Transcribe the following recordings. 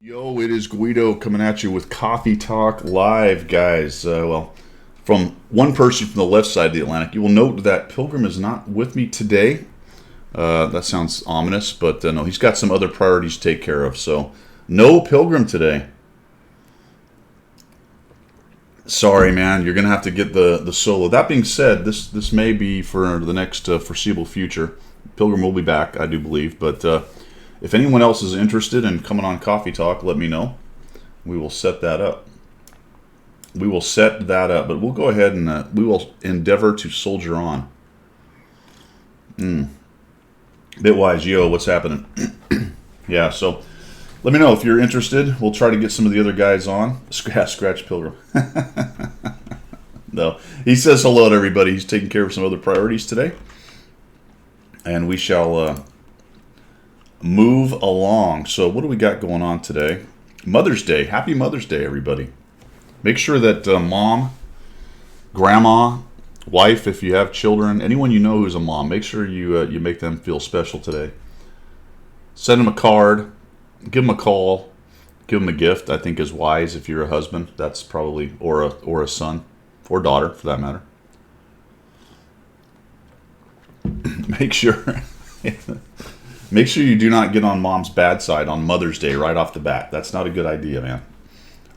Yo, it is Guido coming at you with Coffee Talk Live, guys. From one person from the left side of the Atlantic, you will note that Pilgrim is not with me today. That sounds ominous, but no, he's got some other priorities to take care of. So, no Pilgrim today. Sorry, man. You're going to have to get the solo. That being said, this may be for the next foreseeable future. Pilgrim will be back, I do believe, but if anyone else is interested in coming on Coffee Talk, let me know. We will set that up. But we'll go ahead and we will endeavor to soldier on. Bitwise, yo, what's happening? Yeah, so let me know if you're interested. We'll try to get some of the other guys on. Scratch Pilgrim. No, he says hello to everybody. He's taking care of some other priorities today. And we shall move along. So what do we got going on today? Mother's Day. Happy Mother's Day, everybody. Make sure that mom, grandma, wife, if you have children, anyone you know who's a mom, make sure you make them feel special today. Send them a card, give them a call, give them a gift. I think is wise if you're a husband. That's probably or a son or daughter for that matter. Make sure you do not get on mom's bad side on Mother's Day right off the bat. That's not a good idea, man.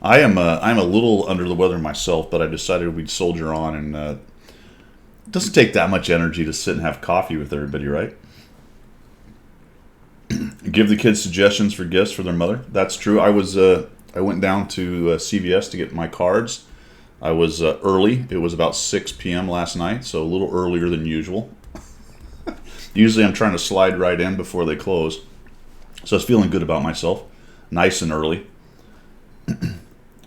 I'm a little under the weather myself, but I decided we'd soldier on, and it doesn't take that much energy to sit and have coffee with everybody, right? Give the kids suggestions for gifts for their mother. That's true. I went down to CVS to get my cards. I was early. It was about 6 p.m. last night, so a little earlier than usual. Usually I'm trying to slide right in before they close. So I was feeling good about myself. Nice and early.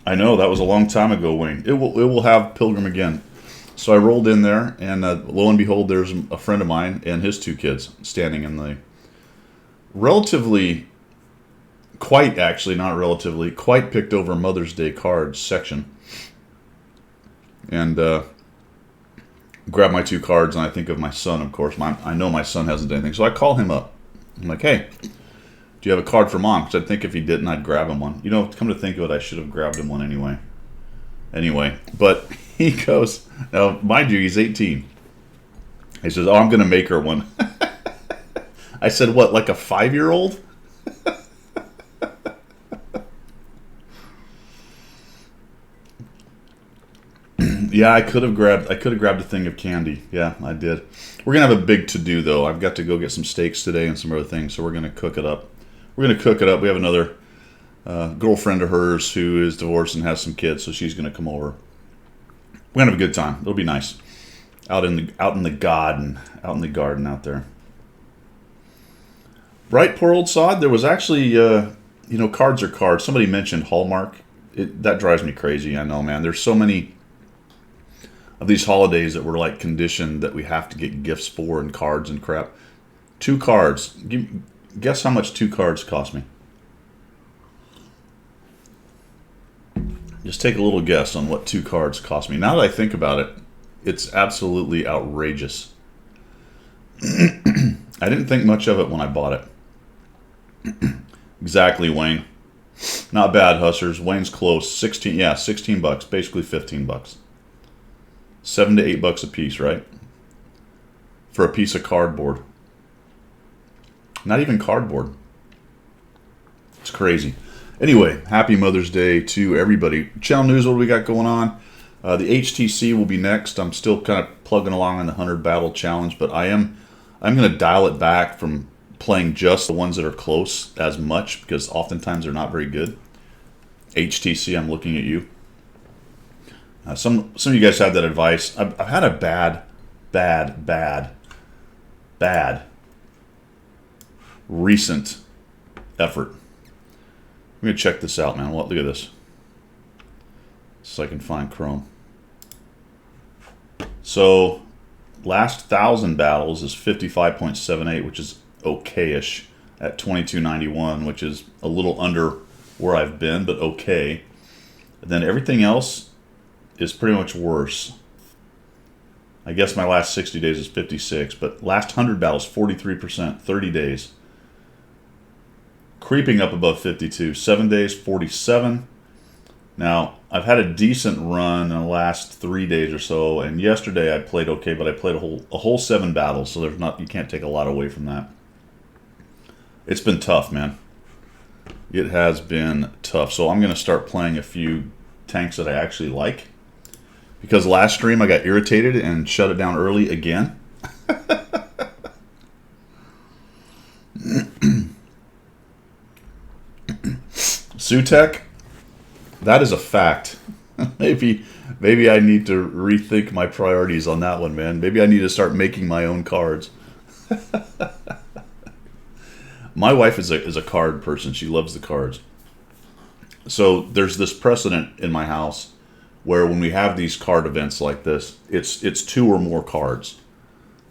I know, that was a long time ago, Wayne. It will have Pilgrim again. So I rolled in there, and lo and behold, there's a friend of mine and his two kids standing in the quite picked over Mother's Day cards section. And grab my two cards, and I think of my son, of course. I know my son hasn't done anything, so I call him up. I'm like, hey, do you have a card for mom? Because I think if he didn't, I'd grab him one. You know, come to think of it, I should have grabbed him one anyway. But he goes, now, mind you, he's 18. He says, oh, I'm going to make her one. I said, what, like a 5-year-old? Yeah, I could have grabbed a thing of candy. Yeah, I did. We're gonna have a big to-do though. I've got to go get some steaks today and some other things, so we're gonna cook it up. We have another girlfriend of hers who is divorced and has some kids, so she's gonna come over. We're gonna have a good time. It'll be nice. Out in the garden out there. Right, poor old sod. There was actually cards are cards. Somebody mentioned Hallmark. That drives me crazy. I know, man. There's so many of these holidays that we're like conditioned that we have to get gifts for and cards and crap. 2 cards. Guess how much 2 cards cost me? Just take a little guess on what 2 cards cost me. Now that I think about it, it's absolutely outrageous. I didn't think much of it when I bought it. Exactly, Wayne. Not bad, Hussers. Wayne's close. 16 bucks, basically $15. $7 to $8 a piece, right? For a piece of cardboard. Not even cardboard. It's crazy. Anyway, happy Mother's Day to everybody. Channel News, what do we got going on? The HTC will be next. I'm still kind of plugging along on the 100 Battle Challenge, but I'm going to dial it back from playing just the ones that are close as much, because oftentimes they're not very good. HTC, I'm looking at you. Some of you guys have that advice. I've had a bad recent effort. I'm going to check this out, man. Look at this. So I can find Chrome. So, last 1,000 battles is 55.78, which is okay-ish at 2291, which is a little under where I've been, but okay. And then everything else is pretty much worse. I guess my last 60 days is 56, but last 100 battles, 43%, 30 days. creeping up above 52. 7 days, 47. Now, I've had a decent run in the last 3 days or so, and yesterday I played okay, but I played a whole 7 battles, so you can't take a lot away from that. It's been tough, man. It has been tough. So I'm going to start playing a few tanks that I actually like. Because last stream I got irritated and shut it down early again. Sutek, that is a fact. Maybe I need to rethink my priorities on that one, man. Maybe I need to start making my own cards. My wife is a card person. She loves the cards. So there's this precedent in my house where when we have these card events like this, it's 2 or more cards.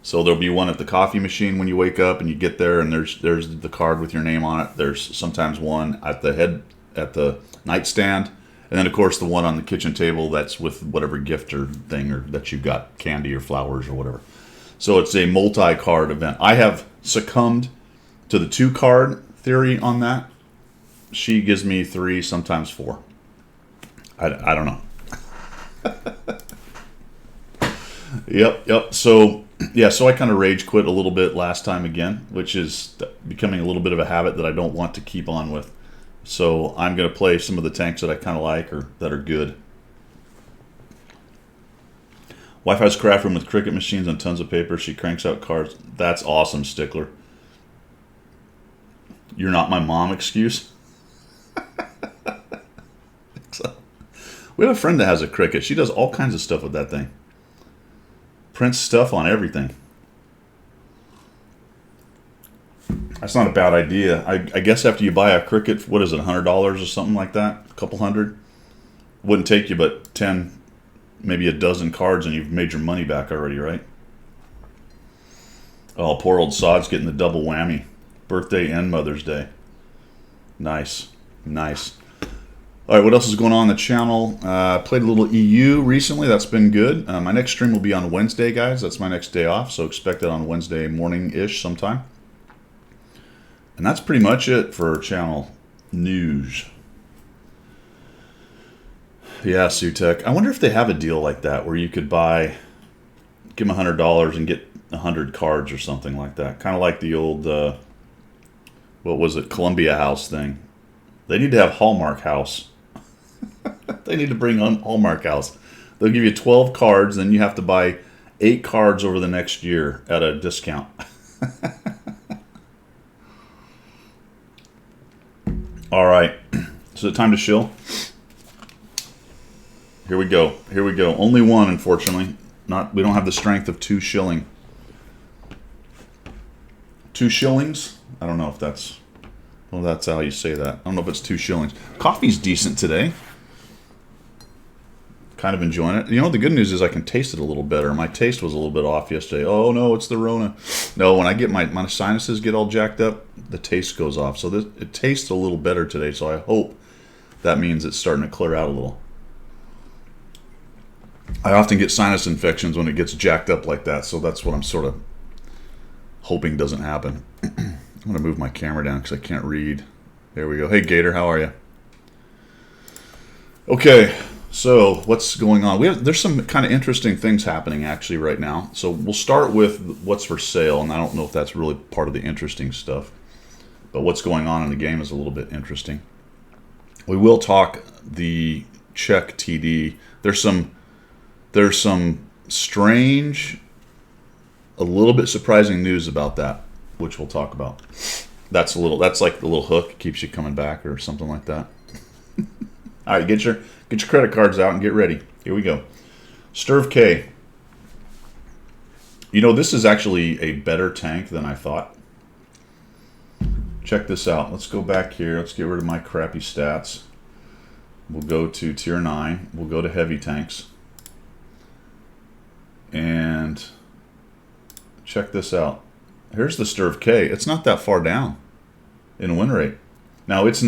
So there'll be one at the coffee machine when you wake up and you get there, and there's the card with your name on it. There's sometimes one at the nightstand, and then of course the one on the kitchen table that's with whatever gift or thing or that you got, candy or flowers or whatever. So it's a multi-card event. I have succumbed to the 2-card theory on that. She gives me 3, sometimes 4. I don't know. Yep. So I kind of rage quit a little bit last time again, which is becoming a little bit of a habit that I don't want to keep on with. So I'm going to play some of the tanks that I kind of like or that are good. Wife has a craft room with cricket machines and tons of paper. She cranks out cards. That's awesome, Stickler. You're not my mom excuse? So, we have a friend that has a Cricut. She does all kinds of stuff with that thing. Prints stuff on everything. That's not a bad idea. I guess after you buy a Cricut, what is it, $100 or something like that? A couple hundred? Wouldn't take you but 10, maybe a dozen cards and you've made your money back already, right? Oh, poor old Sod's getting the double whammy. Birthday and Mother's Day. Nice. All right, what else is going on the channel? Played a little EU recently. That's been good. My next stream will be on Wednesday, guys. That's my next day off, so expect it on Wednesday morning-ish sometime. And that's pretty much it for channel news. Yeah, Sutek. I wonder if they have a deal like that where you could give them $100 and get 100 cards or something like that. Kind of like the old... what was it, Columbia House thing. They need to have Hallmark House. They need to bring on Hallmark House. They'll give you 12 cards, then you have to buy 8 cards over the next year at a discount. All right, is it time to shill? Here we go. Only one, unfortunately. We don't have the strength of 2 shilling. 2 shillings? I don't know if that's... Well, that's how you say that. I don't know if it's 2 shillings. Coffee's decent today. Kind of enjoying it. You know, the good news is I can taste it a little better. My taste was a little bit off yesterday. Oh, no, it's the Rona. No, when I get my sinuses get all jacked up, the taste goes off. So it tastes a little better today, so I hope that means it's starting to clear out a little. I often get sinus infections when it gets jacked up like that, so that's what I'm sort of hoping doesn't happen. I'm going to move my camera down because I can't read. There we go. Hey, Gator, how are you? Okay, so what's going on? There's some kind of interesting things happening actually right now. So we'll start with what's for sale, and I don't know if that's really part of the interesting stuff. But what's going on in the game is a little bit interesting. We will talk the Czech TD. There's some strange, a little bit surprising news about that, which we'll talk about. That's like the little hook, keeps you coming back or something like that. All right, get your credit cards out and get ready. Here we go. Sturv K. You know, this is actually a better tank than I thought. Check this out. Let's go back here. Let's get rid of my crappy stats. We'll go to tier 9. We'll go to heavy tanks. And check this out. Here's the Sturv K. It's not that far down in win rate. Now, it's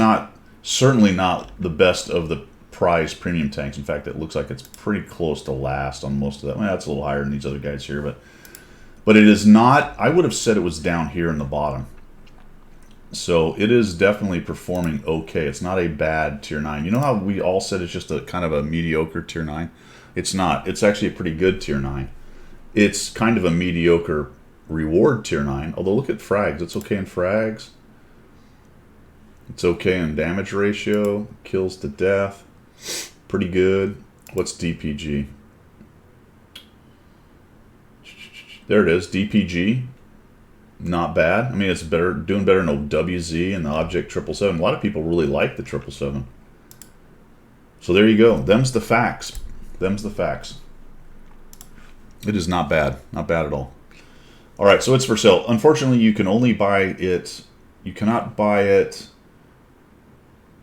certainly not the best of the prize premium tanks. In fact, it looks like it's pretty close to last on most of that. Well, that's a little higher than these other guys here, but it is not. I would have said it was down here in the bottom. So it is definitely performing okay. It's not a bad tier 9. You know how we all said it's just a kind of a mediocre tier 9? It's not. It's actually a pretty good tier 9. It's kind of a mediocre reward tier 9. Although look at frags. It's okay in frags. It's okay in damage ratio. Kills to death. Pretty good. What's DPG? There it is. DPG. Not bad. I mean, it's better, doing better than WZ and the Object 777. A lot of people really like the 777. So there you go. Them's the facts. Them's the facts. It is not bad. Not bad at all. All right, so it's for sale. Unfortunately, you can only buy it. You cannot buy it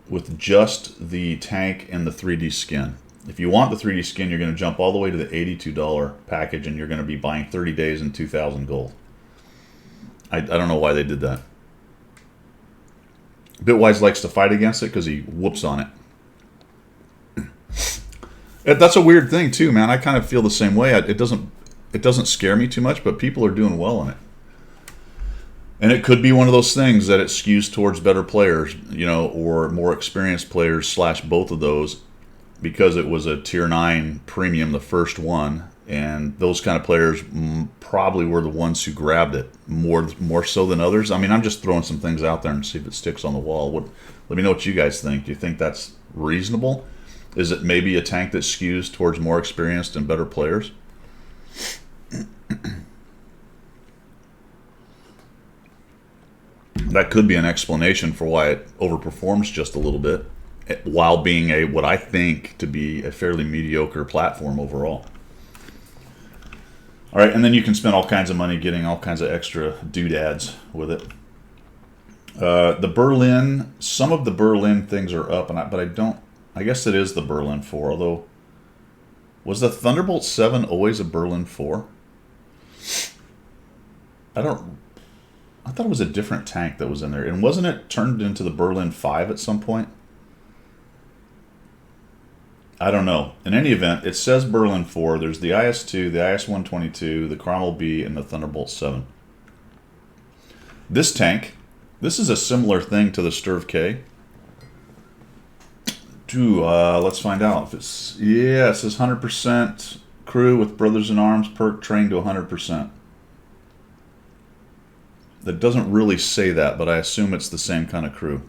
with just the tank and the 3D skin. If you want the 3D skin, you're going to jump all the way to the $82 package, and you're going to be buying 30 days and 2,000 gold. I don't know why they did that. Bitwise likes to fight against it because he whoops on it. That's a weird thing too, man. I kind of feel the same way. It doesn't scare me too much, but people are doing well in it. And it could be one of those things that it skews towards better players, you know, or more experienced players / both of those, because it was a tier 9 premium, the first one. And those kind of players probably were the ones who grabbed it more so than others. I mean, I'm just throwing some things out there and see if it sticks on the wall. Let me know what you guys think. Do you think that's reasonable? Is it maybe a tank that skews towards more experienced and better players? That could be an explanation for why it overperforms just a little bit, while being what I think to be a fairly mediocre platform overall. All right, and then you can spend all kinds of money getting all kinds of extra doodads with it. The Berlin, some of the Berlin things are up, but I don't. I guess it is the Berlin 4. Although, was the Thunderbolt 7 always a Berlin 4? I thought it was a different tank that was in there, and wasn't it turned into the Berlin 5 at some point? I don't know. In any event, it says Berlin 4. There's the IS-2, the IS-122, the Cromwell B, and the Thunderbolt 7. This tank, this is a similar thing to the Sturv K. Let's find out if it's... Yeah, it says 100% crew with Brothers in Arms perk trained to 100%. That doesn't really say that, but I assume it's the same kind of crew.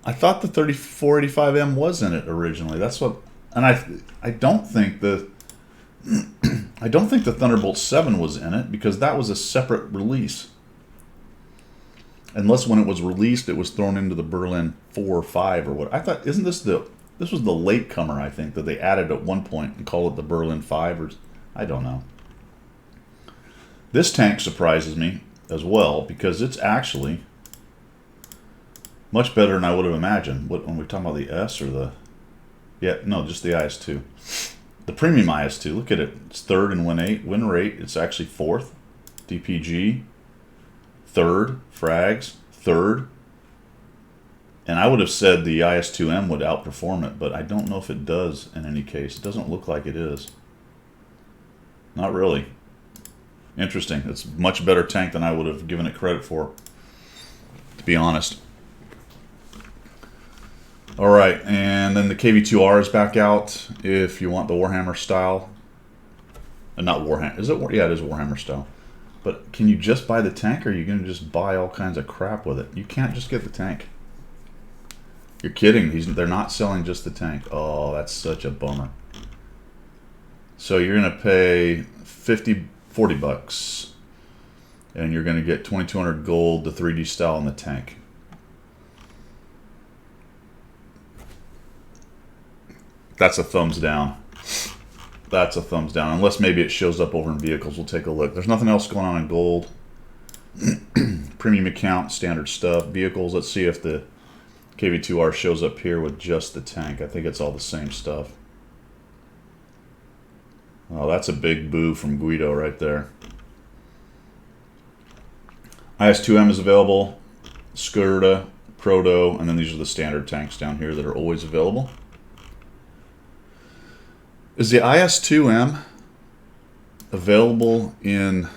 I thought the 3485M was in it originally. That's what, and I don't think the Thunderbolt 7 was in it, because that was a separate release. Unless when it was released, it was thrown into the Berlin 4 or 5 or what. I thought, isn't this this was the latecomer, I think, that they added at one point and call it the Berlin 5 or I don't know. This tank surprises me as well, because it's actually much better than I would have imagined. When we're talking about the S or the... Yeah, no, just the IS-2. The premium IS-2, look at it. It's 3rd in win rate. It's actually 4th. DPG, 3rd. Frags, 3rd. And I would have said the IS-2M would outperform it, but I don't know if it does in any case. It doesn't look like it is. Not really. Interesting. It's a much better tank than I would have given it credit for, to be honest. All right, and then the KV-2R is back out if you want the Warhammer style. Not Warhammer. Is it? Yeah, it is Warhammer style. But can you just buy the tank, or are you going to just buy all kinds of crap with it? You can't just get the tank. You're kidding. They're not selling just the tank. Oh, that's such a bummer. So you're going to pay 40 bucks, and you're going to get 2,200 gold, the 3D style, and the tank. That's a thumbs down. That's a thumbs down. Unless maybe it shows up over in vehicles. We'll take a look. There's nothing else going on in gold. Premium account, standard stuff. Vehicles, let's see if the KV-2R shows up here with just the tank. I think it's all the same stuff. Oh, that's a big boo from Guido right there. IS-2M is available. Skurda, Proto, and then these are the standard tanks down here that are always available. Is the IS-2M available in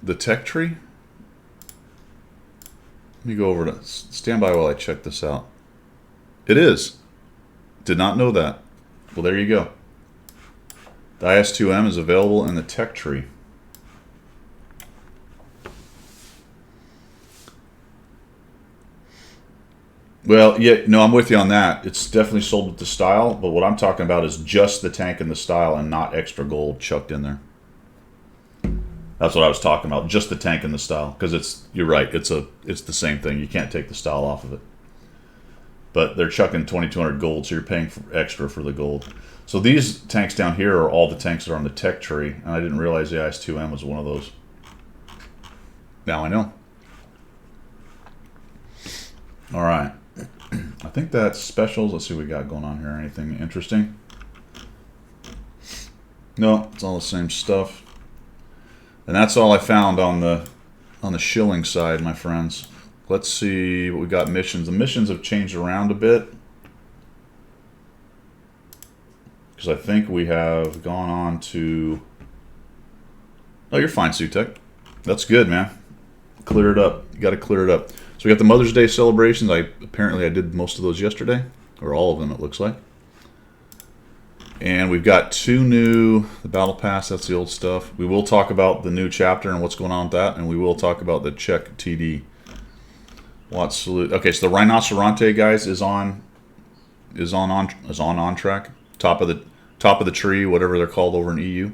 the tech tree? Let me go over to... Stand by while I check this out. It is. Did not know that. Well, there you go. The IS-2M is available in the tech tree. Well, yeah, no, I'm with you on that. It's definitely sold with the style, but what I'm talking about is just the tank and the style and not extra gold chucked in there. That's what I was talking about, just the tank and the style, because you're right, it's the same thing. You can't take the style off of it. But they're chucking 2,200 gold, so you're paying extra for the gold. So these tanks down here are all the tanks that are on the tech tree, and I didn't realize the IS-2M was one of those. Now I know. All right. I think that's specials. Let's see what we got going on here. Anything interesting? No, it's all the same stuff. And that's all I found on the shilling side, my friends. Let's see what we got. Missions. The missions have changed around a bit, because I think we have gone on to... Oh, you're fine, Sutek. That's good, man. Clear it up. You got to clear it up. So we got the Mother's Day celebrations. Apparently I did most of those yesterday, or all of them it looks like. And we've got two new, the Battle Pass, that's the old stuff. We will talk about the new chapter and what's going on with that, and we will talk about the Czech TD. Watch salute. Okay, so the Rhinoceronte, guys, is on track. Top of the tree, whatever they're called over in EU.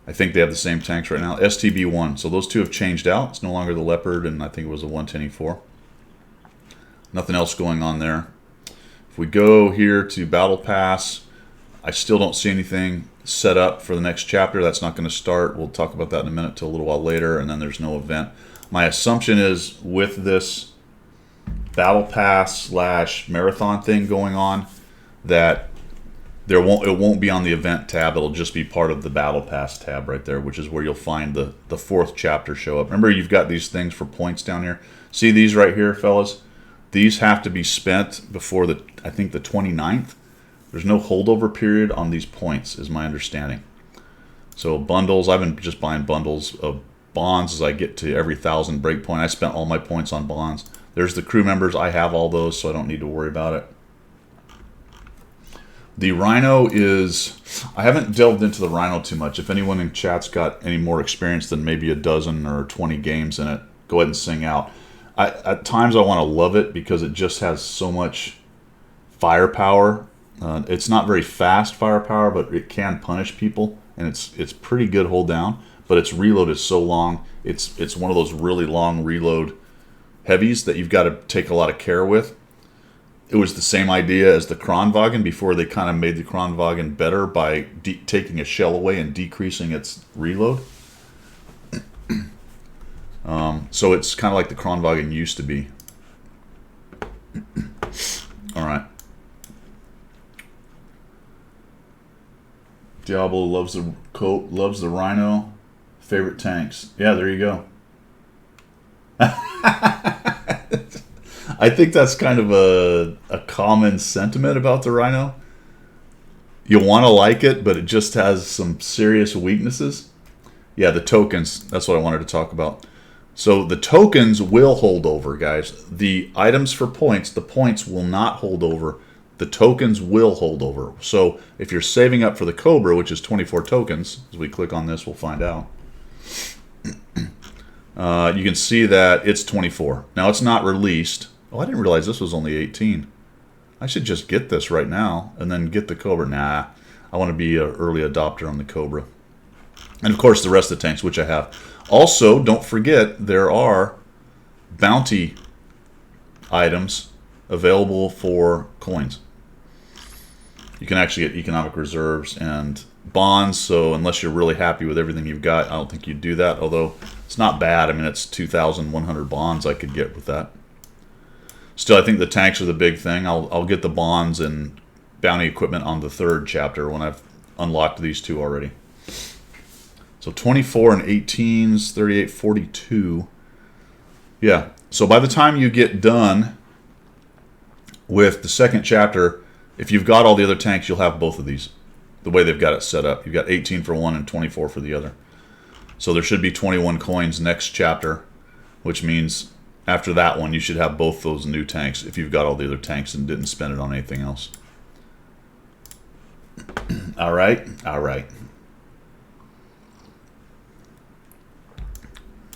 I think they have the same tanks right now. STB1. So those two have changed out. It's no longer the Leopard, and I think it was a 110E4. Nothing else going on there. If we go here to Battle Pass, I still don't see anything set up for the next chapter. That's not going to start. We'll talk about that in a minute till a little while later, and then there's no event. My assumption is with this Battle Pass / marathon thing going on that it won't be on the event tab. It'll just be part of the Battle Pass tab right there, which is where you'll find the fourth chapter show up. Remember, you've got these things for points down here. See these right here, fellas? These have to be spent before I think the 29th. There's no holdover period on these points, is my understanding. So bundles, I've been just buying bundles of bonds as I get to every 1,000 breakpoint. I spent all my points on bonds. There's the crew members. I have all those, so I don't need to worry about it. The Rhino is... I haven't delved into the Rhino too much. If anyone in chat's got any more experience than maybe a dozen or 20 games in it, go ahead and sing out. At times I want to love it because it just has so much firepower. It's not very fast firepower, but it can punish people, and it's pretty good hold down. But its reload is so long. It's one of those really long reload heavies that you've got to take a lot of care with. It was the same idea as the Kronwagen before they kind of made the Kronwagen better by taking a shell away and decreasing its reload. So it's kind of like the Kronwagen used to be. All right. Diablo loves the coat, loves the Rhino. Favorite tanks. Yeah, there you go. I think that's kind of a common sentiment about the Rhino. You want to like it, but it just has some serious weaknesses. Yeah, the tokens. That's what I wanted to talk about. So the tokens will hold over, guys. The items for points, the points will not hold over. The tokens will hold over. So if you're saving up for the Cobra, which is 24 tokens, as we click on this, we'll find out. You can see that it's 24. Now, it's not released. Oh, I didn't realize this was only 18. I should just get this right now and then get the Cobra. Nah, I want to be an early adopter on the Cobra. And, of course, the rest of the tanks, which I have. Also, don't forget, there are bounty items available for coins. You can actually get economic reserves and bonds, so unless you're really happy with everything you've got, I don't think you'd do that, although it's not bad. I mean, it's 2,100 bonds I could get with that. Still, I think the tanks are the big thing. I'll get the bonds and bounty equipment on the third chapter when I've unlocked these two already. So 24 and 18s, 38, 42. Yeah, so by the time you get done with the second chapter, if you've got all the other tanks, you'll have both of these. The way they've got it set up. You've got 18 for one and 24 for the other. So there should be 21 coins next chapter, which means After that one, you should have both those new tanks if you've got all the other tanks and didn't spend it on anything else. All right, all right.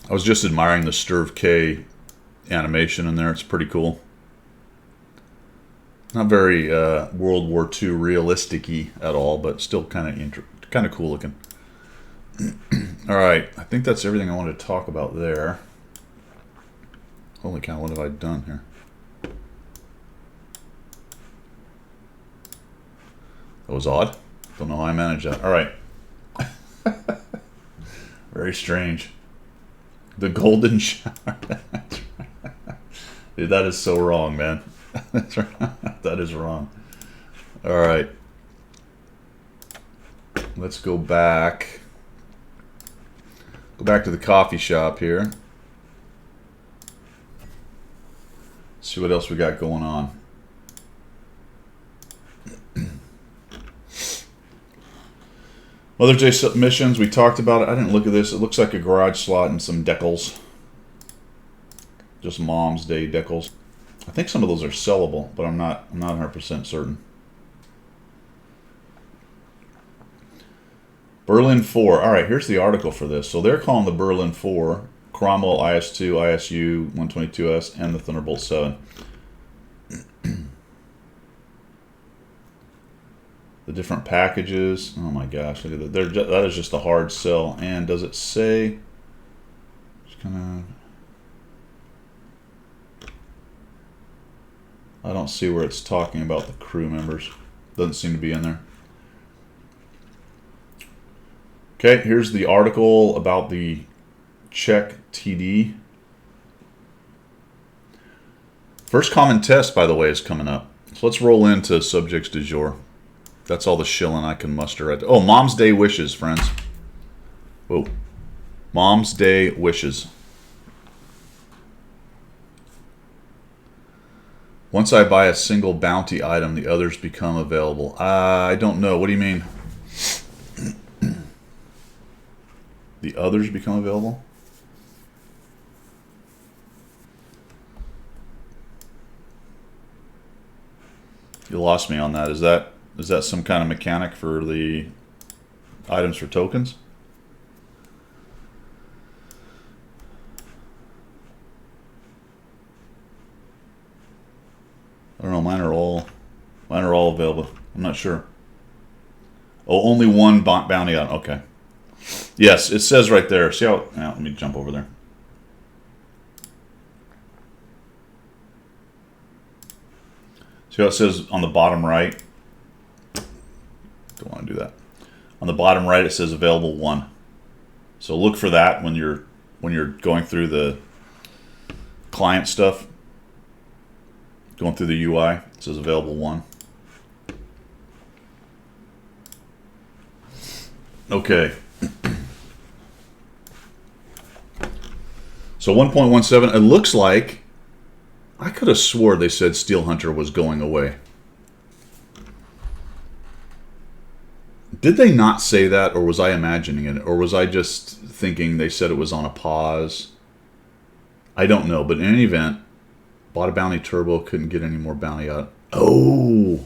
I was just admiring the Sturv K animation in there. It's pretty cool. Not very World War II realistic-y at all, but still kind of cool looking. All right, I think that's everything I wanted to talk about there. Holy cow, what have I done here? That was odd. Don't know how I managed that. All right. Very strange. The golden shower. Dude, that is so wrong, man. That's right. That is wrong. All right. Let's go back. Go back to the coffee shop here. See what else we got going on. Mother's Day submissions, we talked about it. I didn't look at this. It looks like a garage slot and some decals. Just Mom's Day decals. I think some of those are sellable, but I'm not 100% certain. Berlin 4. All right, here's the article for this. So they're calling the Berlin 4 Cromwell IS-2, ISU 122S, and the Thunderbolt 7. The different packages. Oh my gosh, look at that. That is just a hard sell. And does it say? Just kind of. I don't see where it's talking about the crew members. Doesn't seem to be in there. Okay, here's the article about the Czech TD. First common test, by the way, is coming up. So let's roll into subjects du jour. That's all the shilling I can muster right there. Oh, Mom's Day wishes, friends. Whoa. Mom's Day wishes. Once I buy a single bounty item, the others become available. I don't know. What do you mean? The others become available? You lost me on that. Is that some kind of mechanic for the items for tokens? I don't know. Mine are all available. I'm not sure. Oh, only one bounty item. Okay. Yes, it says right there. See how? Now, let me jump over there. See how it says on the bottom right? Don't want to do that. On the bottom right, it says available 1. So look for that when you're going through the client stuff. Going through the UI, it says available 1. Okay. So 1.17, it looks like, I could have swore they said Steel Hunter was going away. Did they not say that, or was I imagining it? Or was I just thinking they said it was on a pause? I don't know, but in any event, bought a bounty turbo, couldn't get any more bounty out. Oh!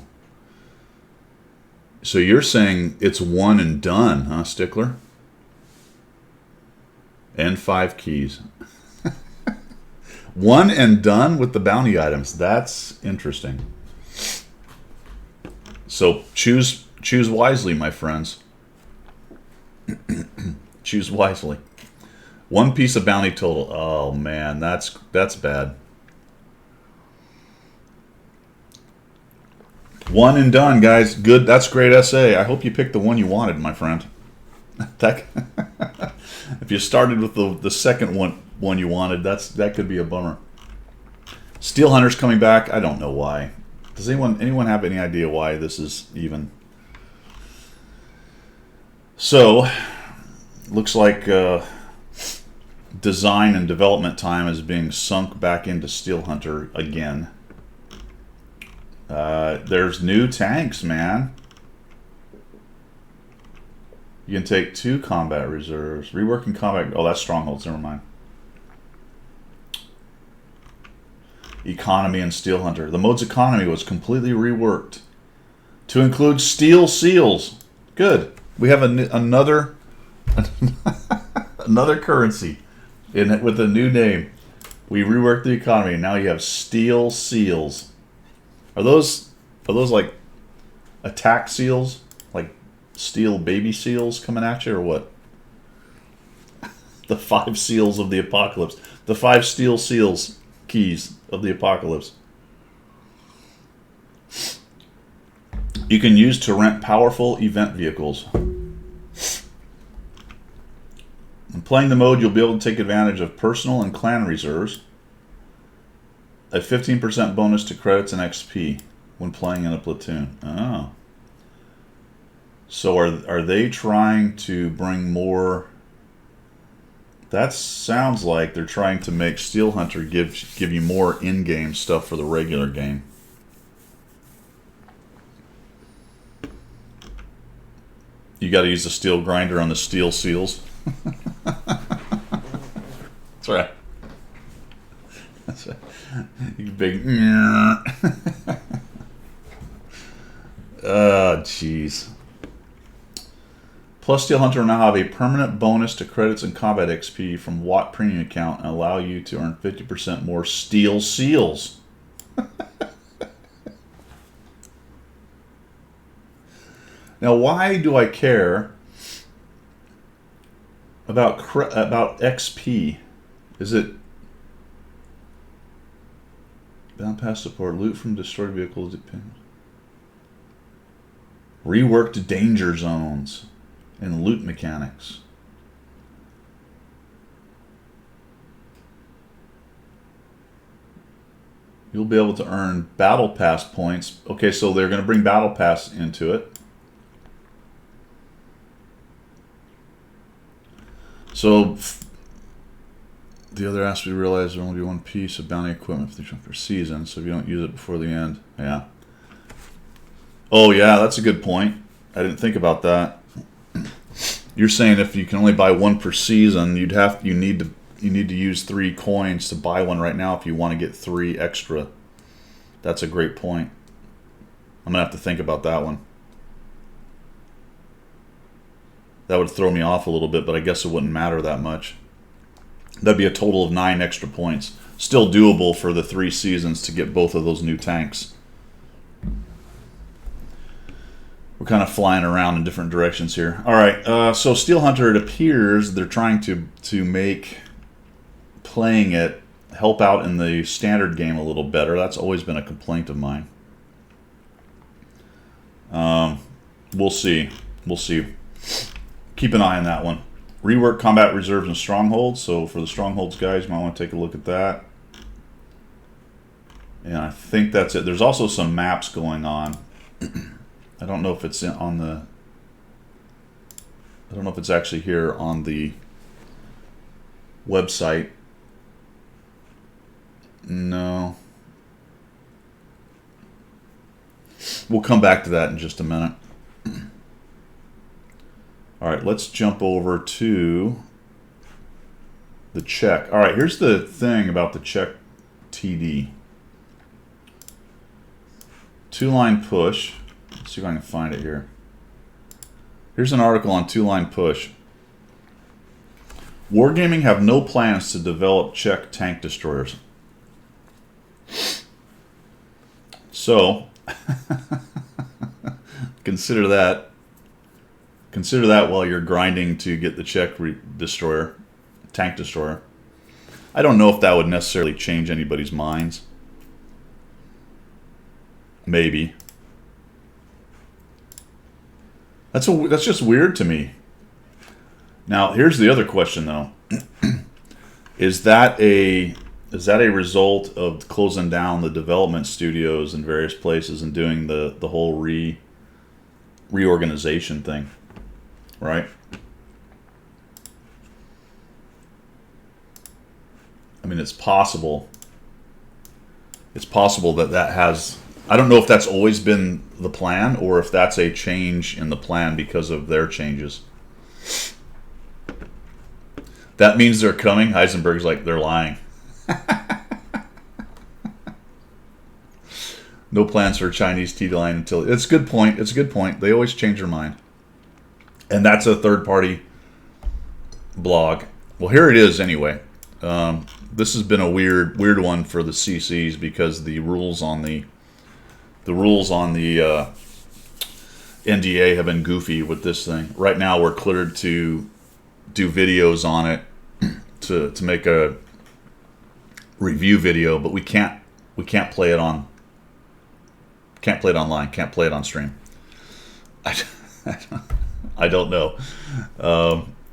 So you're saying it's one and done, huh, Stickler? And 5 keys. One and done with the bounty items. That's interesting. So choose wisely, my friends. Choose wisely. 1 piece of bounty total. Oh man, that's bad. One and done, guys. Good. That's great SA. I hope you picked the one you wanted, my friend. If you started with the second one you wanted, that could be a bummer. Steel Hunter's coming back. I don't know why. Does anyone have any idea why this is even? So, looks like design and development time is being sunk back into Steel Hunter again. There's new tanks, man. You can take 2 combat reserves. Reworking combat. Oh, that's strongholds. Never mind. economy in Steel Hunter. The mode's economy was completely reworked to include steel seals. Good. We have another another currency with a new name. We reworked the economy. Now you have steel seals. Are those like attack seals? Like steel baby seals coming at you, or what? The 5 seals of the apocalypse. The 5 steel seals keys of the apocalypse. You can use to rent powerful event vehicles. When playing the mode, you'll be able to take advantage of personal and clan reserves. A 15% bonus to credits and XP when playing in a platoon. Oh. So are they trying to bring more... That sounds like they're trying to make Steel Hunter give you more in-game stuff for the regular game. You got to use the steel grinder on the steel seals. That's right. That's right. You big. Oh, jeez. Plus, Steel Hunter will now have a permanent bonus to credits and combat XP from Watt Premium account and allow you to earn 50% more steel seals. Now, why do I care about XP? Is it bound pass support, loot from destroyed vehicles, reworked danger zones, and loot mechanics? You'll be able to earn battle pass points. Okay, so they're going to bring battle pass into it. So the other aspect we realize there will only be one piece of bounty equipment per season, so if you don't use it before the end, yeah. Oh yeah, that's a good point. I didn't think about that. You're saying if you can only buy one per season, you need to use 3 coins to buy one right now if you want to get 3 extra. That's a great point. I'm gonna have to think about that one. That would throw me off a little bit, but I guess it wouldn't matter that much. That'd be a total of 9 extra points. Still doable for the 3 seasons to get both of those new tanks. We're kind of flying around in different directions here. All right, so Steel Hunter, it appears they're trying to make playing it help out in the standard game a little better. That's always been a complaint of mine. We'll see. We'll see. Keep an eye on that one. Rework combat reserves and strongholds. So for the strongholds guys, you might want to take a look at that. And I think that's it. There's also some maps going on. I don't know if it's on the... I don't know if it's actually here on the website. No. We'll come back to that in just a minute. All right, let's jump over to the check. All right, here's the thing about the check TD. 2-line push. Let's see if I can find it here. Here's an article on 2-line push. Wargaming have no plans to develop Czech tank destroyers. So, consider that. Consider that while you're grinding to get the Czech destroyer, tank destroyer. I don't know if that would necessarily change anybody's minds. Maybe. That's just weird to me. Now, here's the other question, though. Is that a result of closing down the development studios in various places and doing the whole reorganization thing? Right? I mean, it's possible. It's possible that has... I don't know if that's always been the plan or if that's a change in the plan because of their changes. That means they're coming. Heisenberg's like, they're lying. No plans for a Chinese TD line until... It's a good point. It's a good point. They always change their mind. And that's a third-party blog. Well, here it is anyway. This has been a weird one for the CCs because the rules on the NDA have been goofy with this thing. Right now, we're cleared to do videos on it to make a review video, but we can't play it on. Can't play it online. Can't play it on stream. I don't know.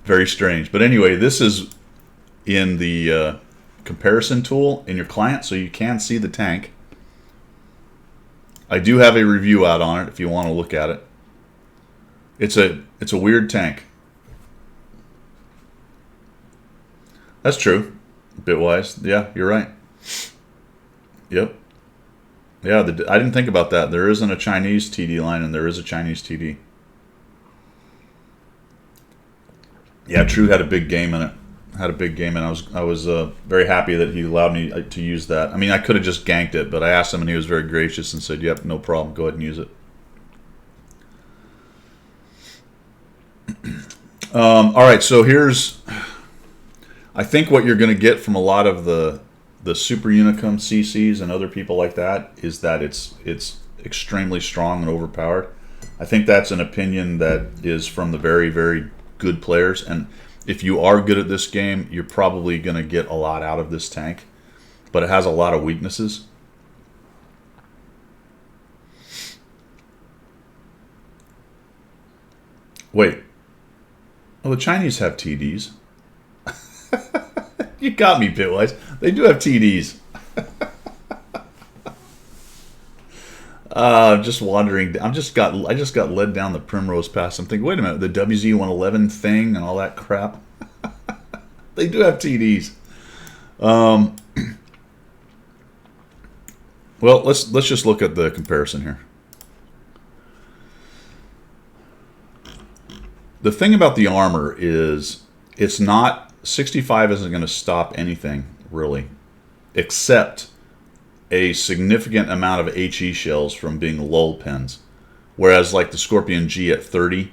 Very strange. But anyway, this is in the comparison tool in your client, so you can see the tank. I do have a review out on it if you want to look at it. It's a weird tank. That's true. Bitwise. Yeah, you're right. Yep. Yeah, I didn't think about that. There isn't a Chinese TD line, and there is a Chinese TD. Yeah, True had a big game in it. I was very happy that he allowed me to use that. I mean, I could have just ganked it, but I asked him, and he was very gracious and said, "Yep, no problem. Go ahead and use it." All right, so here's, I think what you're going to get from a lot of the Super Unicum CCs and other people like that is that it's extremely strong and overpowered. I think that's an opinion that is from the very, very good players. And if you are good at this game, you're probably going to get a lot out of this tank. But it has a lot of weaknesses. Wait. Well, the Chinese have TDs. You got me, Bitwise. They do have TDs. Just wandering. I just got led down the Primrose Pass. I'm thinking, wait a minute, the WZ111 thing and all that crap. They do have TDs. Well, let's just look at the comparison here. The thing about the armor is it's not 65 isn't going to stop anything really, except a significant amount of HE shells from being lull pins. Whereas like the Scorpion G at 30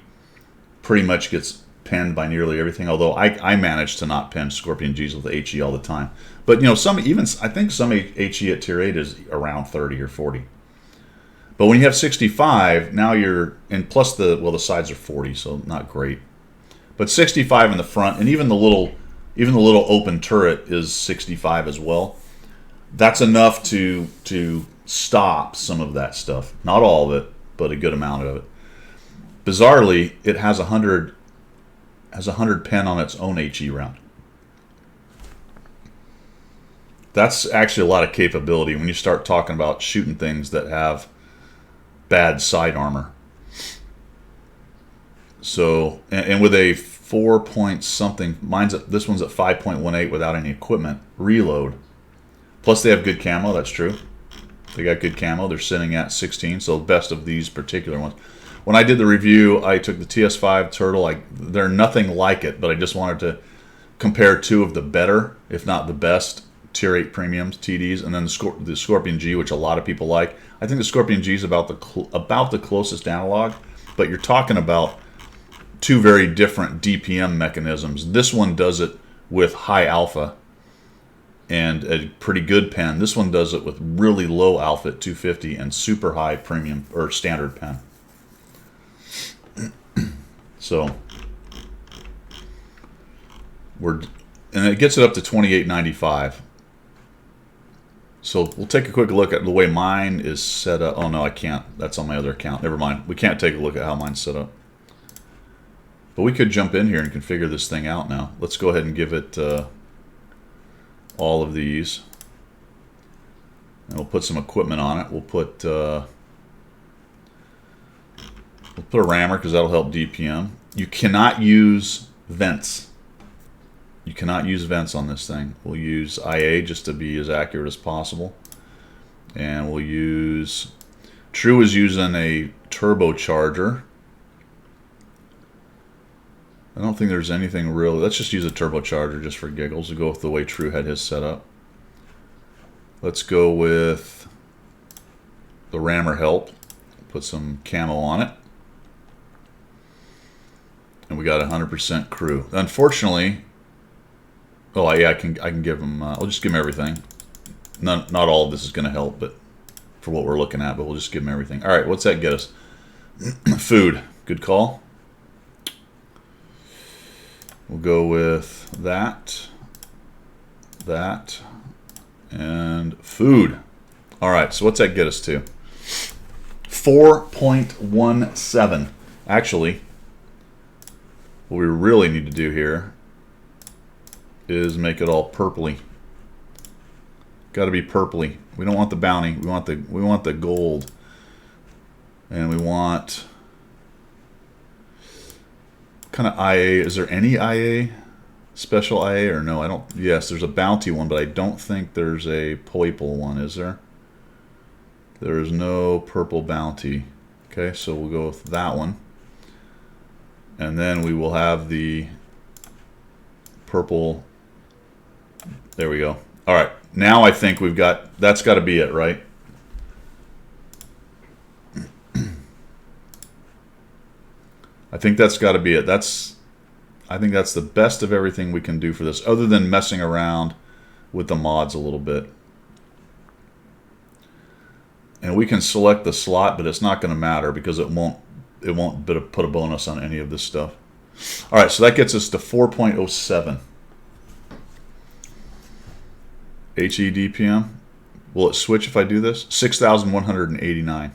pretty much gets pinned by nearly everything. Although I manage to not pin Scorpion Gs with HE all the time. But you know, I think some HE at tier 8 is around 30 or 40. But when you have 65, now you're, and plus the sides are 40, so not great. But 65 in the front, and even the little open turret is 65 as well. That's enough to stop some of that stuff. Not all of it, but a good amount of it. Bizarrely, it has 100 pen on its own HE round. That's actually a lot of capability when you start talking about shooting things that have bad side armor. So, and with a 4 point something, this one's at 5.18 without any equipment reload. Plus they have good camo, that's true. They got good camo. They're sitting at 16, so best of these particular ones. When I did the review, I took the TS5 Turtle. They're nothing like it, but I just wanted to compare two of the better, if not the best, tier 8 premiums, TDs, and then the Scorpion G, which a lot of people like. I think the Scorpion G is about the closest analog, but you're talking about two very different DPM mechanisms. This one does it with high alpha and a pretty good pen. This one does it with really low alpha at 250 and super high premium or standard pen. So and it gets it up to 2895. So we'll take a quick look at the way mine is set up. Oh no, I can't. That's on my other account. Never mind. We can't take a look at how mine's set up. But we could jump in here and configure this thing out now. Let's go ahead and give it all of these. And we'll put some equipment on it. We'll put a rammer because that'll help DPM. You cannot use vents. You cannot use vents on this thing. We'll use IA just to be as accurate as possible. And we'll use... True is using a turbocharger. I don't think there's anything really... Let's just use a turbocharger just for giggles to go with the way True had his set up. Let's go with... the rammer help. Put some camo on it. And we got 100% crew. Unfortunately, oh yeah, I can give them. I'll just give them everything. Not all of this is going to help, but for what we're looking at, but we'll just give them everything. All right, what's that get us? Food. Good call. We'll go with that, and food. All right, so what's that get us to? 4.17. Actually, what we really need to do here is make it all purpley. Got to be purpley. We don't want the bounty. We want the gold, and we want kind of IA. Is there any IA? Special IA or no? I don't. Yes, there's a bounty one, but I don't think there's a purple one. Is there? There is no purple bounty. Okay, so we'll go with that one. And then we will have the purple. There we go. All right, now I think we've got, that's got to be it, right? I think that's got to be it. I think that's the best of everything we can do for this, other than messing around with the mods a little bit. And we can select the slot, but it's not going to matter because it won't put a bonus on any of this stuff. All right, so that gets us to 4.07. HE DPM. Will it switch if I do this? 6,189.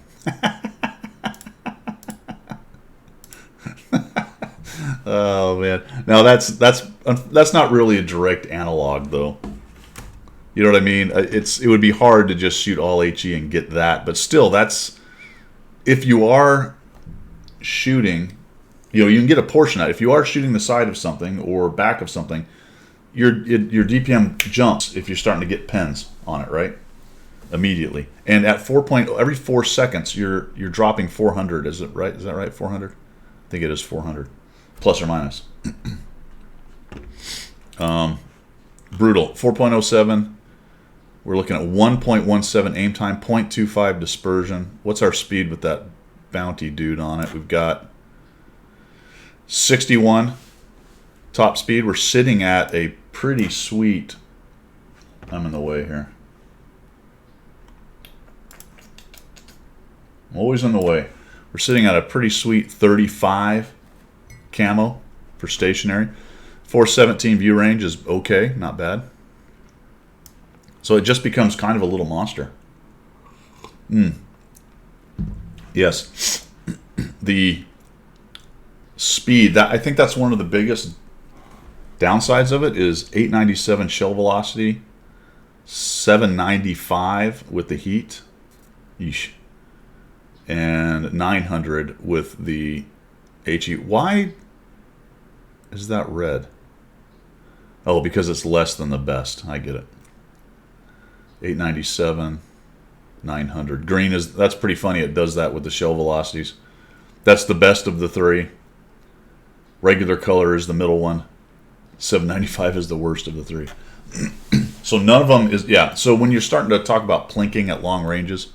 Oh man. Now that's not really a direct analog though. You know what I mean? It would be hard to just shoot all HE and get that, but still, that's, if you are shooting, you can get a portion of it. If you are shooting the side of something or back of something, your DPM jumps if you're starting to get pins on it, right? Immediately. And at every 4 seconds, you're dropping 400. Is it right? Is that right? 400? I think it is 400, plus or minus. Brutal. 4.07. We're looking at 1.17 aim time, 0.25 dispersion. What's our speed with that bounty dude on it? We've got 61 top speed. We're sitting at a pretty sweet, I'm in the way here. I'm always in the way. We're sitting at a pretty sweet 35 camo for stationary. 417 view range is okay, not bad. So it just becomes kind of a little monster. Yes. The speed, I think that's one of the biggest downsides of it, is 897 shell velocity, 795 with the heat, yeesh, and 900 with the HE. Why is that red? Oh, because it's less than the best. I get it. 897, 900. Green that's pretty funny. It does that with the shell velocities. That's the best of the three. Regular color is the middle one. 795 is the worst of the three. So none of them is, yeah. So when you're starting to talk about plinking at long ranges,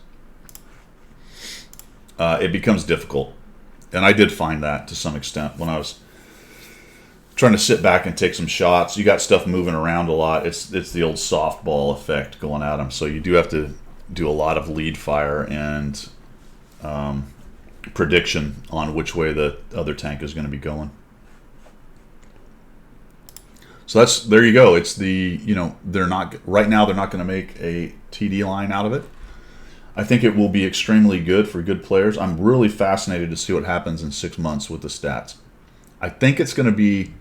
it becomes difficult. And I did find that to some extent when I was trying to sit back and take some shots. You got stuff moving around a lot. It's the old softball effect going at them. So you do have to do a lot of lead fire and prediction on which way the other tank is going to be going. So there you go. It's they're not right now. They're not going to make a TD line out of it. I think it will be extremely good for good players. I'm really fascinated to see what happens in 6 months with the stats. I think it's going to be.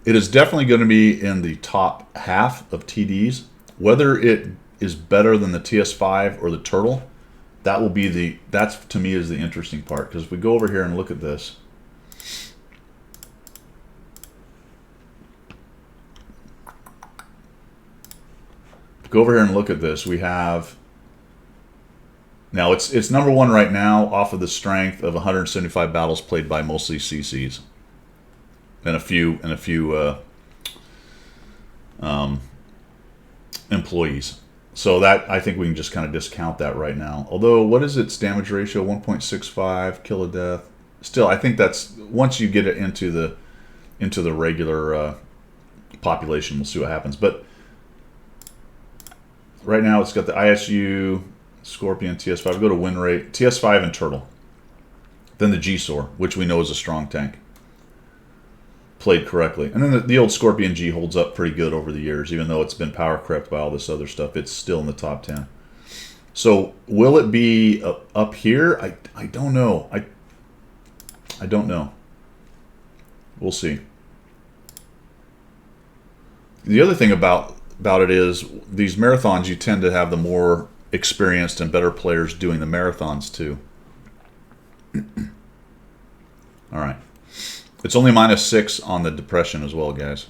It is definitely going to be in the top half of TDs. Whether it is better than the TS5 or the Turtle, that's to me is the interesting part. Because if we go over here and look at this, we have, now it's number one right now off of the strength of 175 battles played by mostly CCs. And a few employees. So that, I think we can just kind of discount that right now. Although, what is its damage ratio? 1.65, kill a death. Still, I think that's, once you get it into the regular population, we'll see what happens. But right now it's got the ISU, Scorpion, TS5. Go to win rate, TS5 and Turtle. Then the G-Sor, which we know is a strong tank. Played correctly. And then the old Scorpion G holds up pretty good over the years, even though it's been power crept by all this other stuff. It's still in the top 10. So will it be up here? I don't know. I don't know. We'll see. The other thing about it is these marathons, you tend to have the more experienced and better players doing the marathons too. All right. It's only -6 on the depression as well, guys.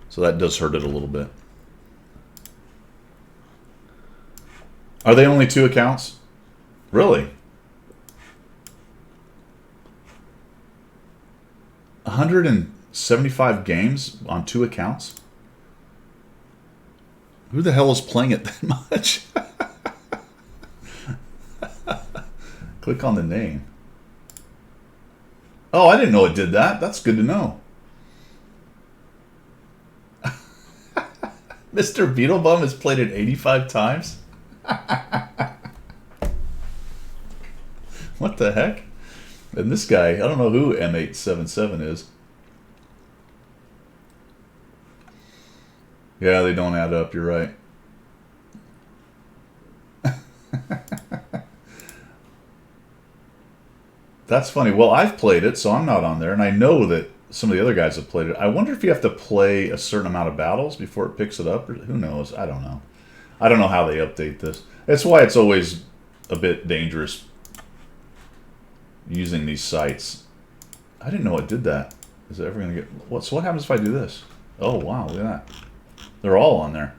So that does hurt it a little bit. Are they only 2 accounts? Really? 175 games on 2 accounts? Who the hell is playing it that much? Click on the name. Oh, I didn't know it did that. That's good to know. Mr. Beetlebum has played it 85 times? What the heck? And this guy, I don't know who M877 is. Yeah, they don't add up. You're right. That's funny. Well, I've played it, so I'm not on there, and I know that some of the other guys have played it. I wonder if you have to play a certain amount of battles before it picks it up, or who knows? I don't know. I don't know how they update this. That's why it's always a bit dangerous using these sites. I didn't know it did that. Is it ever going to get... What? So what happens if I do this? Oh, wow, look at that. They're all on there.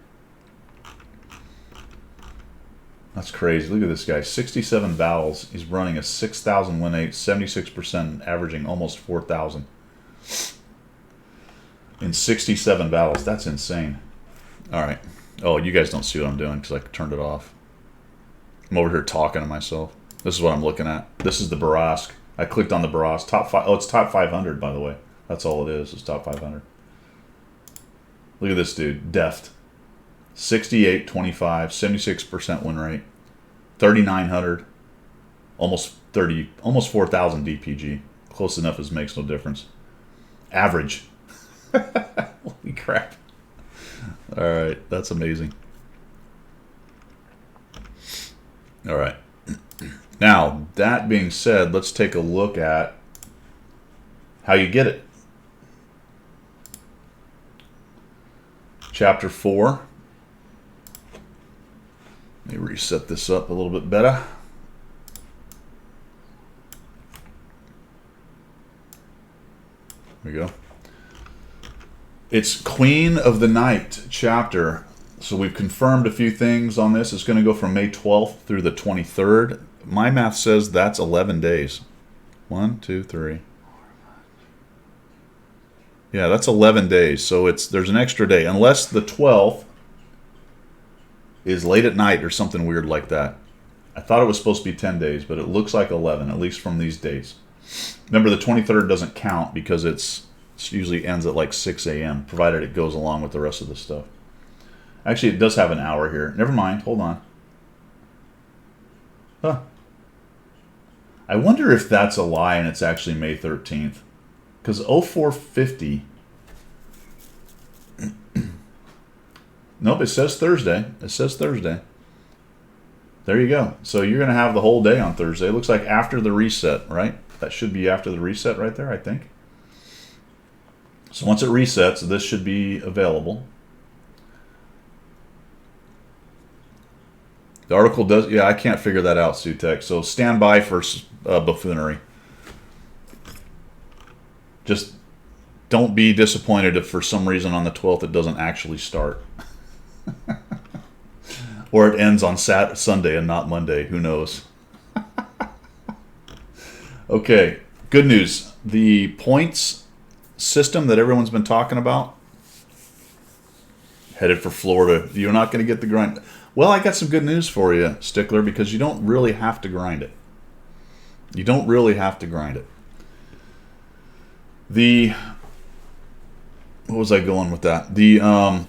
That's crazy. Look at this guy. 67 battles. He's running a 6,000 win rate, 76%, averaging almost 4,000. In 67 battles. That's insane. All right. Oh, you guys don't see what I'm doing because I turned it off. I'm over here talking to myself. This is what I'm looking at. This is the Barask. I clicked on the Barask. Top 5. Oh, it's top 500, by the way. That's all it is. It's top 500. Look at this dude. Deft. 68, 25, 76% win rate, 3,900, almost 4,000 DPG. Close enough as makes no difference. Average. Holy crap. All right, that's amazing. All right. Now, that being said, let's take a look at how you get it. Chapter 4. Let me reset this up a little bit better. There we go. It's Queen of the Night chapter. So we've confirmed a few things on this. It's going to go from May 12th through the 23rd. My math says that's 11 days. 1, 2, 3. Yeah, that's 11 days. So there's an extra day. Unless the 12th is late at night or something weird like that. I thought it was supposed to be 10 days, but it looks like 11, at least from these dates. Remember, the 23rd doesn't count because it usually ends at like 6 a.m., provided it goes along with the rest of the stuff. Actually, it does have an hour here. Never mind. Hold on. Huh. I wonder if that's a lie and it's actually May 13th. Because 0450... Nope, it says Thursday. It says Thursday. There you go. So you're going to have the whole day on Thursday. It looks like after the reset, right? That should be after the reset right there, I think. So once it resets, this should be available. The article does... Yeah, I can't figure that out, Sutek. So stand by for buffoonery. Just don't be disappointed if for some reason on the 12th it doesn't actually start. Or it ends on Sunday and not Monday. Who knows? Okay, good news. The points system that everyone's been talking about, Headed for Florida. You're not going to get the grind. Well, I got some good news for you, Stickler, because you don't really have to grind it. You don't really have to grind it. What was I going with that? The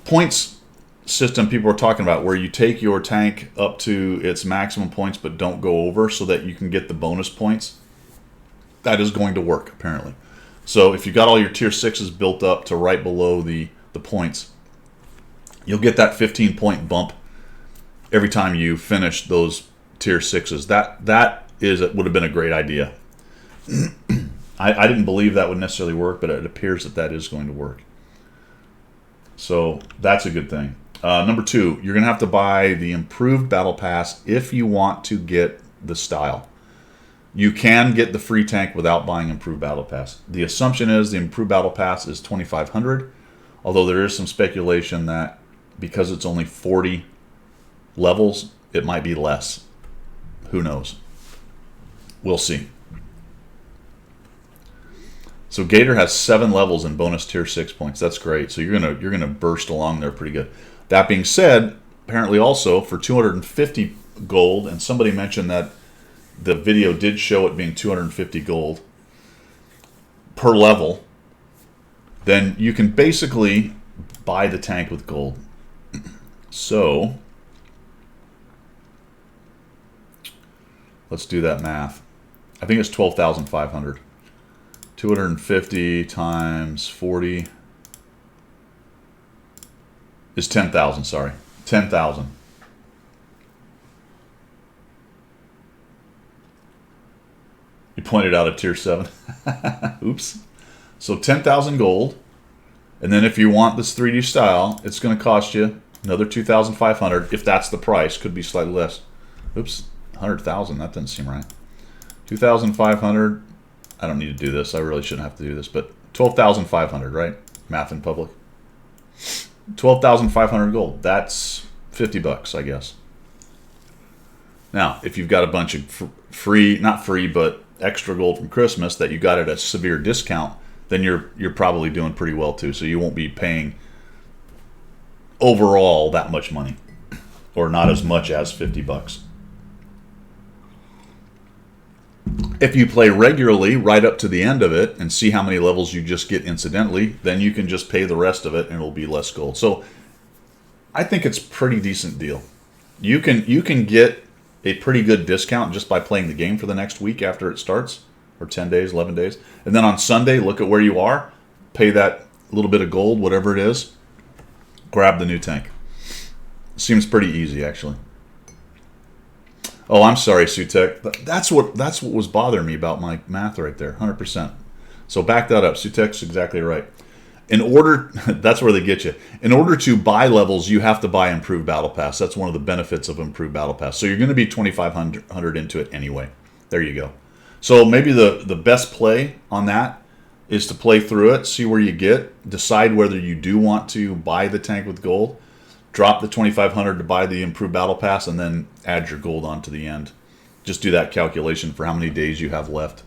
points system people were talking about, where you take your tank up to its maximum points but don't go over so that you can get the bonus points. That is going to work, apparently. So if you got all your tier 6s built up to right below the points, you'll get that 15-point bump every time you finish those tier 6s. That would have been a great idea. I didn't believe that would necessarily work, but it appears that is going to work. So that's a good thing. Number 2, you're going to have to buy the improved battle pass if you want to get the style. You can get the free tank without buying improved battle pass. The assumption is the improved battle pass is 2,500, although there is some speculation that because it's only 40 levels, it might be less. Who knows? We'll see. So Gator has 7 levels in bonus tier 6 points. That's great. So you're gonna burst along there pretty good. That being said, apparently also for 250 gold, and somebody mentioned that the video did show it being 250 gold per level, then you can basically buy the tank with gold. So let's do that math. I think it's 12,500. 250 times 40 is 10,000, sorry. 10,000. You pointed out a tier 7. Oops. So 10,000 gold. And then if you want this 3D style, it's going to cost you another 2,500 if that's the price. Could be slightly less. Oops. 100,000. That doesn't seem right. 2,500. I don't need to do this. I really shouldn't have to do this, but 12,500, right? Math in public. 12,500 gold. That's 50 bucks, I guess. Now, if you've got a bunch of free, not free, but extra gold from Christmas that you got at a severe discount, then you're probably doing pretty well too. So you won't be paying overall that much money, or not as much as 50 bucks. If you play regularly right up to the end of it and see how many levels you just get incidentally, then you can just pay the rest of it and it'll be less gold. So I think it's a pretty decent deal. You can get a pretty good discount just by playing the game for the next week after it starts, or 10 days, 11 days. And then on Sunday, look at where you are, pay that little bit of gold, whatever it is, grab the new tank. Seems pretty easy, actually. Oh, I'm sorry, Sutek. That's what was bothering me about my math right there, 100%. So back that up. Sutek's exactly right. That's where they get you. In order to buy levels, you have to buy improved battle pass. That's one of the benefits of improved battle pass. So you're going to be 2,500 into it anyway. There you go. So maybe the best play on that is to play through it, see where you get, decide whether you do want to buy the tank with gold, drop the 2,500 to buy the improved battle pass, and then add your gold on to the end. Just do that calculation for how many days you have left.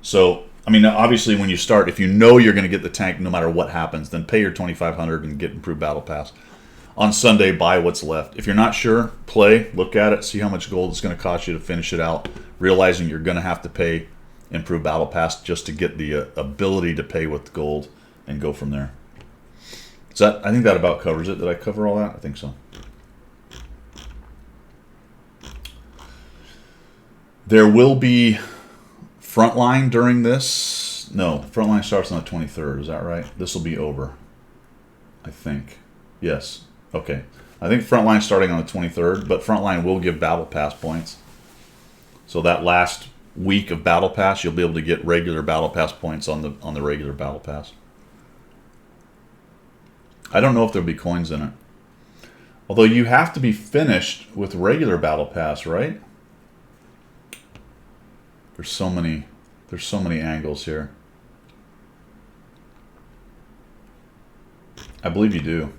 So, I mean, obviously when you start, if you know you're going to get the tank no matter what happens, then pay your 2,500 and get improved battle pass. On Sunday, buy what's left. If you're not sure, play, look at it, see how much gold it's going to cost you to finish it out, realizing you're going to have to pay improved battle pass just to get the ability to pay with gold and go from there. So I think that about covers it. Did I cover all that? I think so. There will be Frontline during this. No, Frontline starts on the 23rd. Is that right? This will be over, I think. Yes. Okay. I think Frontline starting on the 23rd, but Frontline will give Battle Pass points. So that last week of Battle Pass, you'll be able to get regular Battle Pass points on the regular Battle Pass. I don't know if there'll be coins in it. Although you have to be finished with regular Battle Pass, right? There's so many angles here. I believe you do.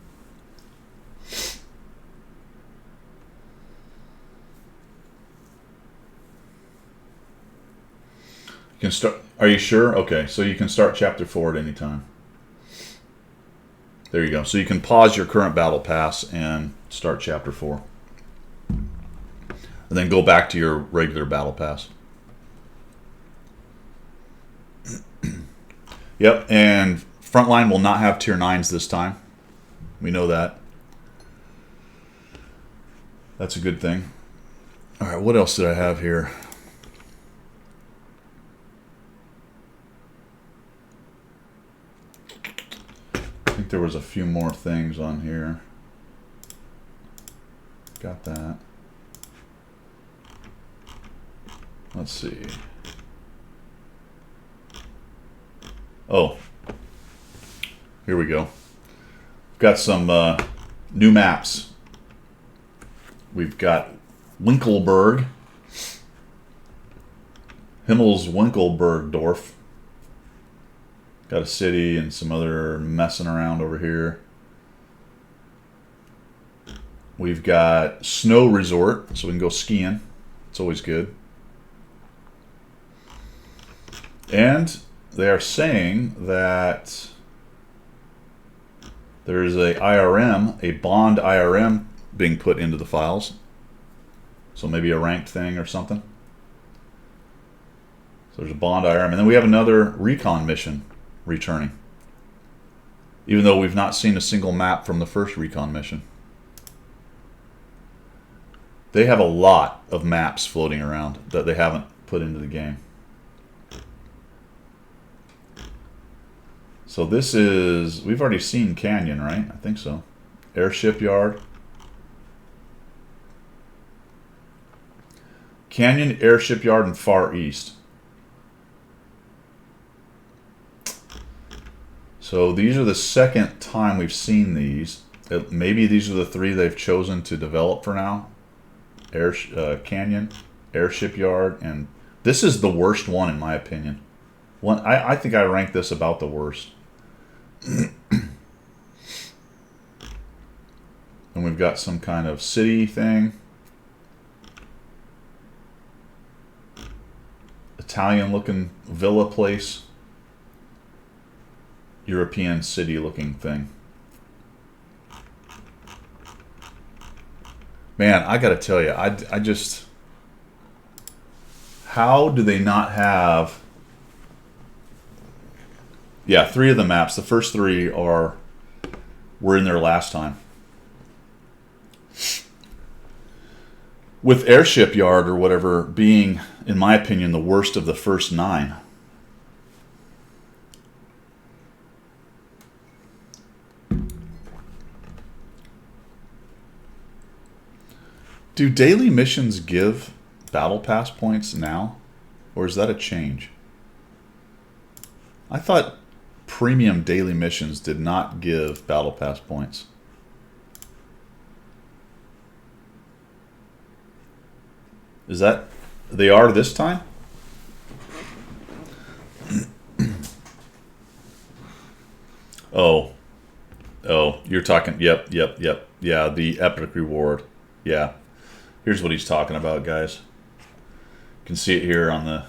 You can start. Are you sure? Okay, so you can start chapter 4 at any time. There you go. So you can pause your current battle pass and start chapter 4. And then go back to your regular battle pass. Yep, and Frontline will not have tier 9s this time. We know that. That's a good thing. All right, what else did I have here? I think there was a few more things on here. Got that. Let's see. Oh, here we go. Got some new maps. We've got Winkelberg, Himmel's Winkelbergdorf. Got a city and some other messing around over here. We've got Snow Resort, so we can go skiing. It's always good. And they are saying that there's a IRM, a bond IRM being put into the files. So maybe a ranked thing or something. So there's a bond IRM. And then we have another recon mission returning. Even though we've not seen a single map from the first recon mission. They have a lot of maps floating around that they haven't put into the game. So this is, we've already seen Canyon, right? I think so. Airship Yard. Canyon, Airship Yard, and Far East. So these are the second time we've seen these. Maybe these are the 3 they've chosen to develop for now. Canyon, Airship Yard, and this is the worst one in my opinion. I think I rank this about the worst. And we've got some kind of city thing. Italian looking villa place. European city looking thing. Man, I gotta tell you, I just, how do they not have, yeah, 3 of the maps, the first 3 were in there last time. With Airship Yard or whatever being, in my opinion, the worst of the first 9. Do daily missions give battle pass points now? Or is that a change? I thought premium daily missions did not give battle pass points. Is that, they are this time? Oh, you're talking, yep. Yeah, the epic reward. Yeah. Here's what he's talking about, guys. You can see it here on the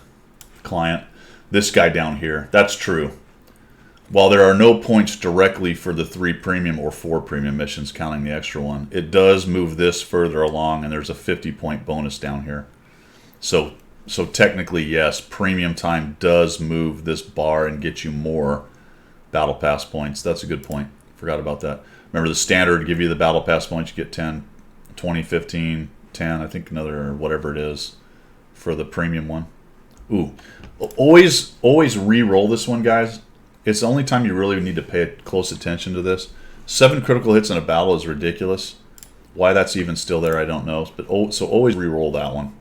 client. This guy down here, that's true. While there are no points directly for the 3 premium or 4 premium missions, counting the extra one, it does move this further along, and there's a 50-point bonus down here. So technically, yes, premium time does move this bar and get you more battle pass points. That's a good point. Forgot about that. Remember the standard give you the battle pass points, you get 10, 20, 15, 10, I think another whatever it is for the premium one. Ooh, always re-roll this one, guys. It's the only time you really need to pay close attention to this. 7 critical hits in a battle is ridiculous. Why that's even still there, I don't know. But so always re-roll that one.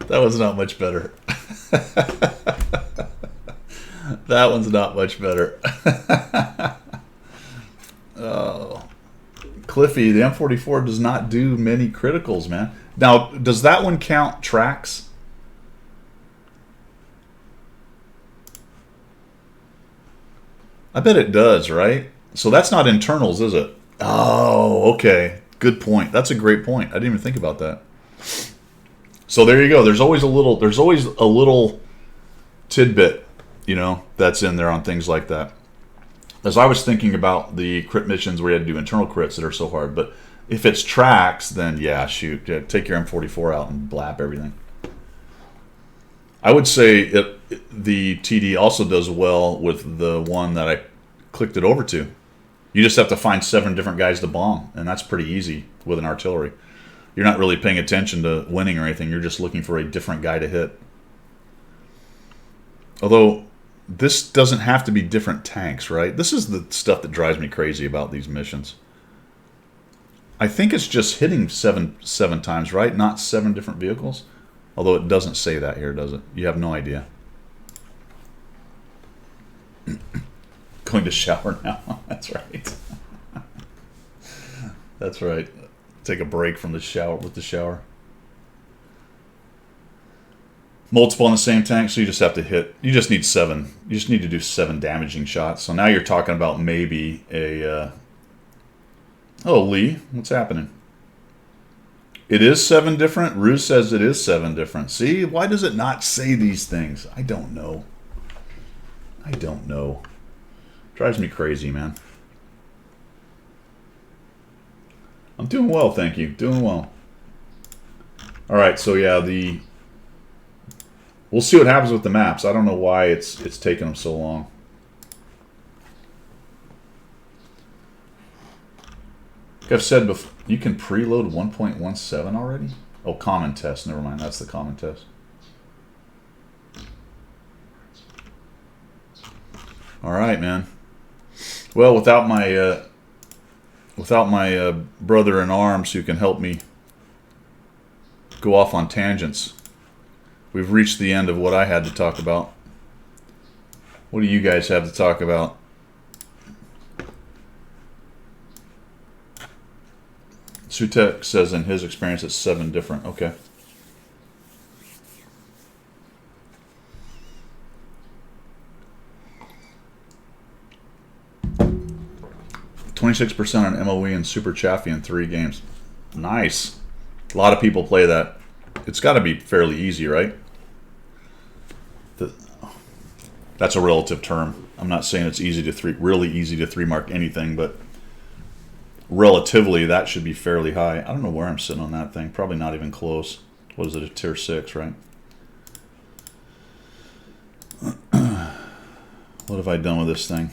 That was not much better. That one's not much better. Oh, Cliffy, the M44 does not do many criticals, man. Now, does that one count tracks? I bet it does, right? So that's not internals, is it? Oh, okay. Good point. That's a great point. I didn't even think about that. So there you go. There's always a little tidbit, that's in there on things like that. As I was thinking about the crit missions where you had to do internal crits that are so hard, but if it's tracks, then yeah, shoot, take your M44 out and blap everything. I would say the TD also does well with the one that I clicked it over to. You just have to find 7 different guys to bomb, and that's pretty easy with an artillery. You're not really paying attention to winning or anything. You're just looking for a different guy to hit. Although, this doesn't have to be different tanks, right? This is the stuff that drives me crazy about these missions. I think it's just hitting seven times, right? Not 7 different vehicles. Although it doesn't say that here, does it? You have no idea. Going to shower now. That's right. That's right. Take a break from the shower with the shower. Multiple on the same tank, so you just have to hit. You just need 7. You just need to do 7 damaging shots. So now you're talking about maybe a. Oh, Lee, what's happening? It is 7 different. Ruse says it is 7 different. See, why does it not say these things? I don't know. I don't know. Drives me crazy, man. I'm doing well, thank you. Doing well. All right, so yeah, we'll see what happens with the maps. I don't know why it's taking them so long. Like I've said before, you can preload 1.17 already? Oh, common test. Never mind. That's the common test. All right, man. Well, without my brother in arms who can help me go off on tangents, we've reached the end of what I had to talk about. What do you guys have to talk about? Sutek says in his experience it's 7 different. Okay. %26% on MOE and Super Chaffee in 3 games. Nice. A lot of people play that. It's got to be fairly easy, right? That's a relative term. I'm not saying it's really easy to 3-mark anything, but relatively that should be fairly high. I don't know where I'm sitting on that thing. Probably not even close. What is it, a tier 6, right? What have I done with this thing?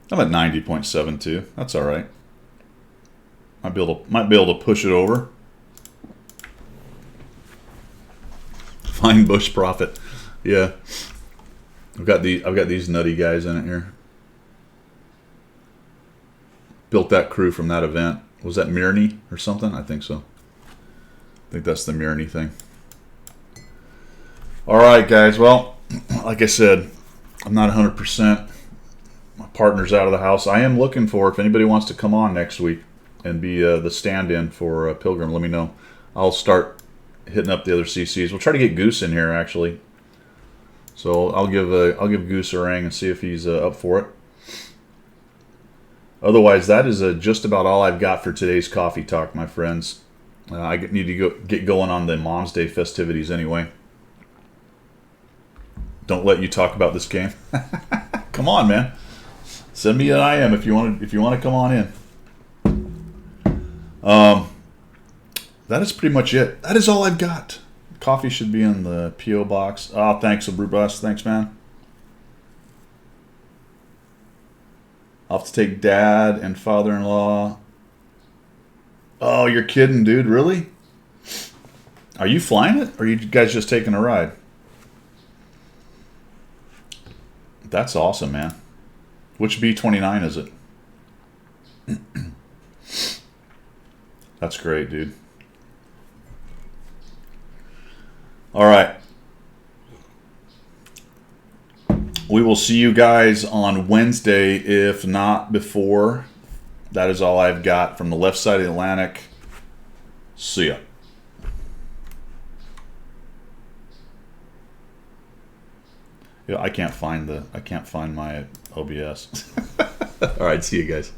I'm at 90.72. That's all right. Might be able to push it over. Fine bush profit. Yeah. I've got these nutty guys in it here. Built that crew from that event. Was that Mirny or something? I think so. I think that's the Mirny thing. All right, guys. Well, like I said, I'm not 100%. My partner's out of the house. I am looking for, if anybody wants to come on next week and be the stand-in for Pilgrim, let me know. I'll start hitting up the other CCs. We'll try to get Goose in here, actually. So I'll give Goose a ring and see if he's up for it. Otherwise, that is just about all I've got for today's coffee talk, my friends. I need to get going on the Mom's Day festivities anyway. Don't let you talk about this game. Come on, man. Send me an IM if you want to come on in. That is pretty much it. That is all I've got. Coffee should be in the P.O. box. Oh, thanks, Brewbus. Thanks, man. I'll have to take dad and father-in-law. Oh, you're kidding, dude. Really? Are you flying it? Or are you guys just taking a ride? That's awesome, man. Which B-29 is it? That's great, dude. All right. We will see you guys on Wednesday, if not before. That is all I've got from the left side of the Atlantic. See ya. Yeah, I can't find my OBS. All right, see you guys.